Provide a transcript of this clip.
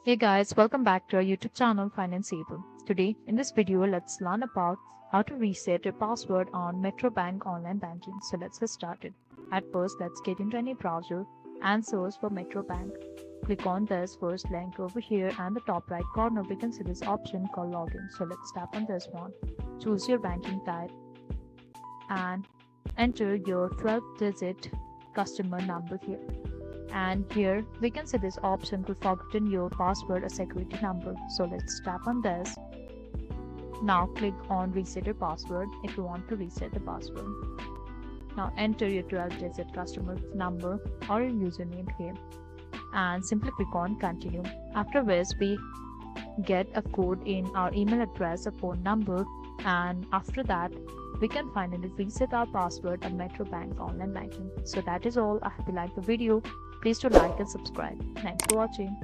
Hey guys, welcome back to our YouTube channel Financeable. Today, in this video, let's learn about how to reset your password on Metro Bank online banking. So let's get started. At first, let's get into any browser and search for Metro Bank. Click on this first link over here, and the top right corner we can see this option called login. So let's tap on this one. Choose your banking type and enter your 12-digit customer number here. And here we can see this option to forgotten your password or security number. So let's tap on this. Now click on reset your password if you want to reset the password. Now enter your 12-digit customer number or your username here and simply click on continue. After which we get a code in our email address or phone number, and after that we can finally reset our password on Metro Bank online banking. So that is all. I hope you liked the video. Please do like and subscribe. Thanks for watching.